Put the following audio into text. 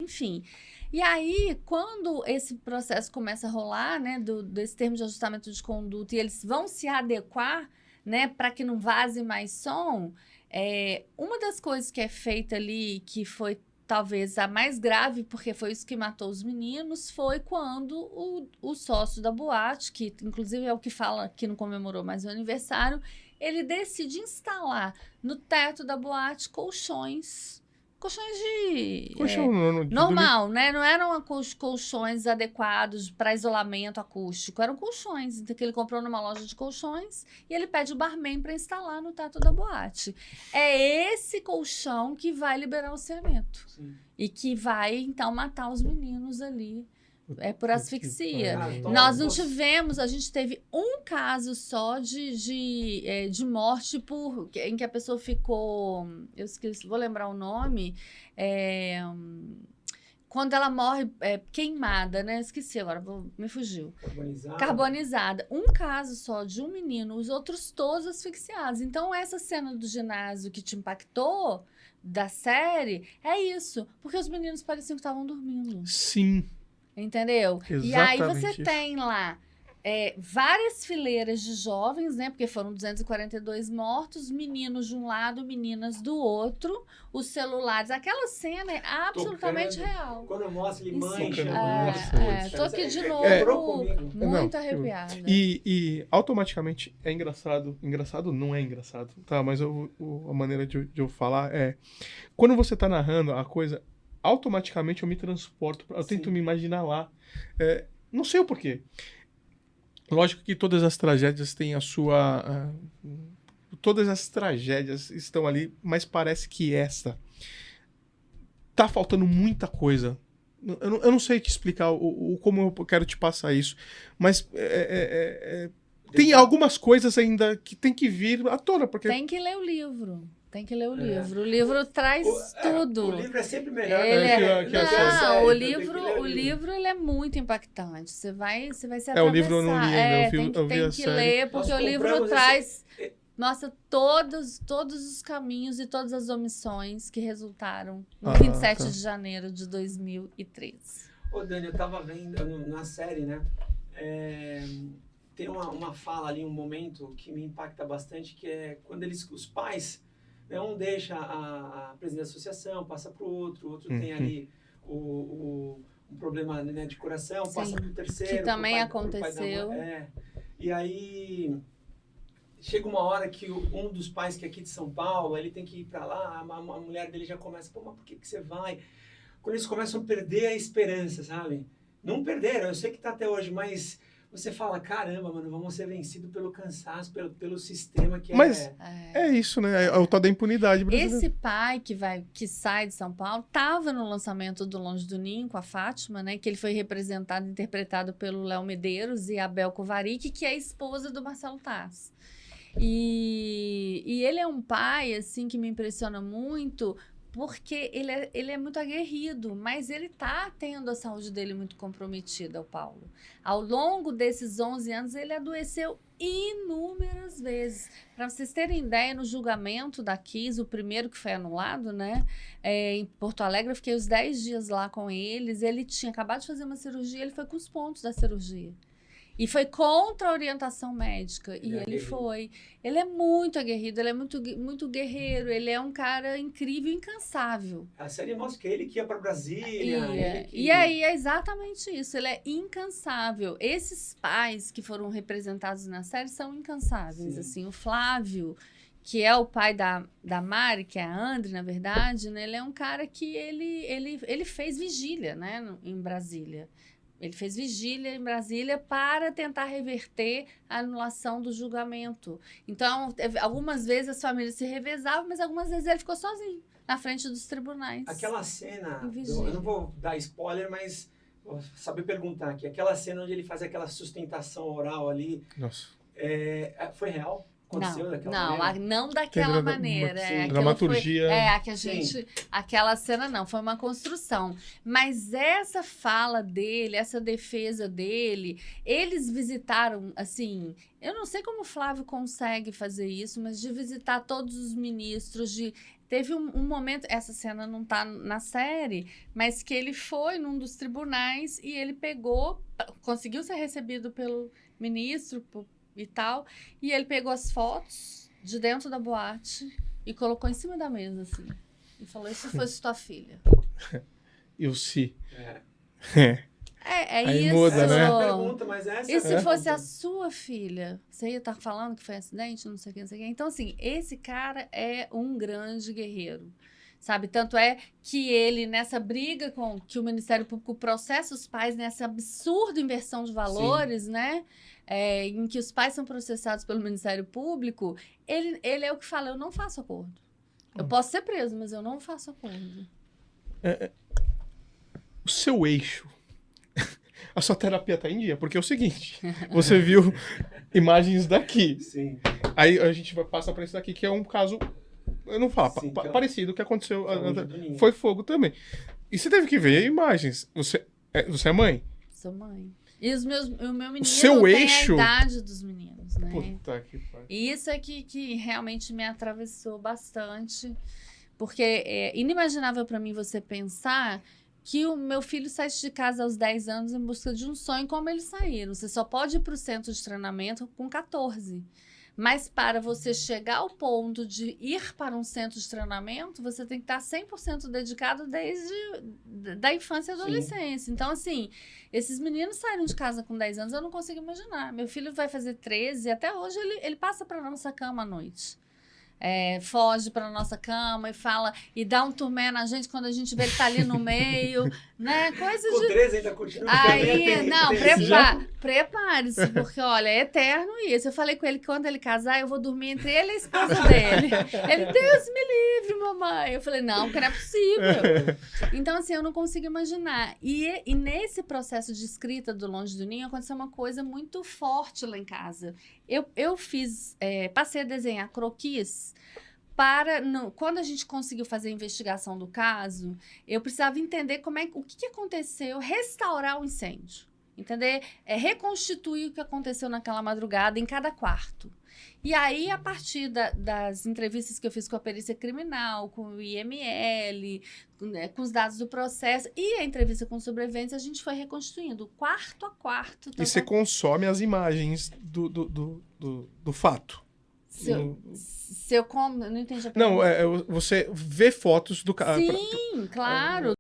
enfim. E aí, quando esse processo começa a rolar, né, desse termo de ajustamento de conduta, e eles vão se adequar, né, para que não vaze mais som, uma das coisas que é feita ali, que foi talvez a mais grave, porque foi isso que matou os meninos, foi quando o sócio da boate, que inclusive é o que fala que não comemorou mais o aniversário, ele decide instalar no teto da boate colchões de Colchão de normal, né? Não eram colchões adequados para isolamento acústico, eram colchões então, que ele comprou numa loja de colchões e ele pede o barman para instalar no teto da boate. É esse colchão que vai liberar o cimento e que vai então matar os meninos ali. Por asfixia. Nós não tivemos, a gente teve um caso só de morte em que a pessoa ficou, eu esqueci, vou lembrar o nome, quando ela morre queimada, né? Esqueci agora, me fugiu. Carbonizada. Um caso só de um menino, os outros todos asfixiados. Então, essa cena do ginásio que te impactou, da série, é isso. Porque os meninos pareciam que estavam dormindo. Sim. Entendeu? Exatamente e aí você isso. tem lá várias fileiras de jovens, né? Porque foram 242 mortos, meninos de um lado, meninas do outro, os celulares. Aquela cena é absolutamente real. Quando mostra ele mancha. Tô aqui de novo, muito arrepiada. E automaticamente é engraçado. Engraçado não é engraçado, tá? Mas a maneira de eu falar é... Quando você tá narrando a coisa... automaticamente eu me transporto, eu tento me imaginar lá. Não sei o porquê. Lógico que todas as tragédias têm a sua... todas as tragédias estão ali, mas parece que essa... tá faltando muita coisa. Eu não sei te explicar como eu quero te passar isso, mas tem algumas coisas ainda que tem que vir à tona, porque... Tem que ler o livro. Tem que ler o livro. O livro traz tudo. O livro é sempre melhor. O livro ele é muito impactante. Você vai se atravessar. O livro eu não li, tem que ler, porque o livro mostra todos os caminhos e todas as omissões que resultaram no 27 de janeiro de 2013. Ô, Dani, eu tava vendo na série, né? Tem uma fala ali, um momento que me impacta bastante, que é quando os pais... Um deixa a presidente da associação, passa para o outro tem ali um problema, né, de coração, passa para o terceiro. Que também aconteceu. E aí chega uma hora que um dos pais, que é aqui de São Paulo, ele tem que ir para lá, a mulher dele já começa, mas por que você vai? Quando eles começam a perder a esperança, sabe? Não perderam, eu sei que está até hoje, mas... Você fala, caramba, mano, vamos ser vencidos pelo cansaço, pelo sistema que Mas é isso, né? É o tal da impunidade brasileira. Esse pai que sai de São Paulo estava no lançamento do Longe do Ninho com a Fátima, né? Que ele foi interpretado pelo Léo Medeiros e a Bel Kovarik, que é a esposa do Marcelo Taz. E ele é um pai, assim, que me impressiona muito... Porque ele é muito aguerrido, mas ele está tendo a saúde dele muito comprometida, o Paulo. Ao longo desses 11 anos, ele adoeceu inúmeras vezes. Para vocês terem ideia, no julgamento da Kiss, o primeiro que foi anulado, né, em Porto Alegre, eu fiquei os 10 dias lá com eles, ele tinha acabado de fazer uma cirurgia, ele foi com os pontos da cirurgia. E foi contra a orientação médica. E ele foi. Ele é muito aguerrido, ele é muito, muito guerreiro, ele é um cara incrível e incansável. A série mostra que ele que ia para Brasília. E aí é exatamente isso, ele é incansável. Esses pais que foram representados na série são incansáveis. Assim, o Flávio, que é o pai da Mari, que é a André, na verdade, né, ele é um cara que ele fez vigília, né, em Brasília. Ele fez vigília em Brasília para tentar reverter a anulação do julgamento. Então, algumas vezes as famílias se revezavam, mas algumas vezes ele ficou sozinho, na frente dos tribunais. Aquela cena, eu não vou dar spoiler, mas vou saber perguntar aqui. Aquela cena onde ele faz aquela sustentação oral ali, foi real? Não daquela maneira. Dramaturgia. Aquela cena não, foi uma construção. Mas essa fala dele, essa defesa dele, eles visitaram, assim, eu não sei como o Flávio consegue fazer isso, mas de visitar todos os ministros, de teve um momento, essa cena não tá na série, mas que ele foi num dos tribunais e ele conseguiu ser recebido pelo ministro e tal, e ele pegou as fotos de dentro da boate e colocou em cima da mesa, assim, e falou, e se fosse tua filha? Eu se. É. Aí isso. muda, né? Pergunta, mas essa E se é fosse a a sua filha? Você ia estar falando que foi acidente, não sei o que, não sei o que. Então, assim, esse cara é um grande guerreiro, sabe? Tanto é que ele, nessa briga que o Ministério Público processa os pais, nessa absurda inversão de valores, né? Em que os pais são processados pelo Ministério Público, ele é o que fala, eu não faço acordo. Eu posso ser preso, mas eu não faço acordo. O seu eixo, a sua terapia tá em dia, porque é o seguinte, você viu imagens daqui, Sim. aí a gente passa pra esse daqui, que é um caso, eu não falo, Sim, parecido que aconteceu, Ninho. foi fogo também. E você teve que ver imagens, você é mãe? Sou mãe. E o meu menino seu tem eixo... a idade dos meninos, né? Puta que pariu. E isso é que realmente me atravessou bastante, porque é inimaginável para mim você pensar que o meu filho saísse de casa aos 10 anos em busca de um sonho como eles saíram. Você só pode ir para o centro de treinamento com 14. Mas para você chegar ao ponto de ir para um centro de treinamento, você tem que estar 100% dedicado desde da infância e adolescência. Então, assim, esses meninos saíram de casa com 10 anos, eu não consigo imaginar. Meu filho vai fazer 13 e até hoje ele passa para nossa cama à noite. Foge para nossa cama e fala e dá um turmé na gente quando a gente vê ele tá ali no meio, né? Coisas Com de 13 ainda continua. aí, não, prepare-se, porque olha, é eterno isso. Eu falei com ele que quando ele casar, eu vou dormir entre ele e a esposa dele. Ele, Deus me livre, mamãe. Eu falei, não, porque não é possível. Então, assim, eu não consigo imaginar. E nesse processo de escrita do Longe do Ninho, aconteceu uma coisa muito forte lá em casa. Eu passei a desenhar croquis quando a gente conseguiu fazer a investigação do caso, eu precisava entender o que aconteceu, restaurar o incêndio, entender? Reconstituir o que aconteceu naquela madrugada em cada quarto. E aí, a partir das entrevistas que eu fiz com a perícia criminal, com o IML, com os dados do processo e a entrevista com os sobreviventes, a gente foi reconstituindo quarto a quarto. E você consome as imagens do fato. Se eu como, não entendi a Não, pergunta. você vê fotos do cara. Sim, claro.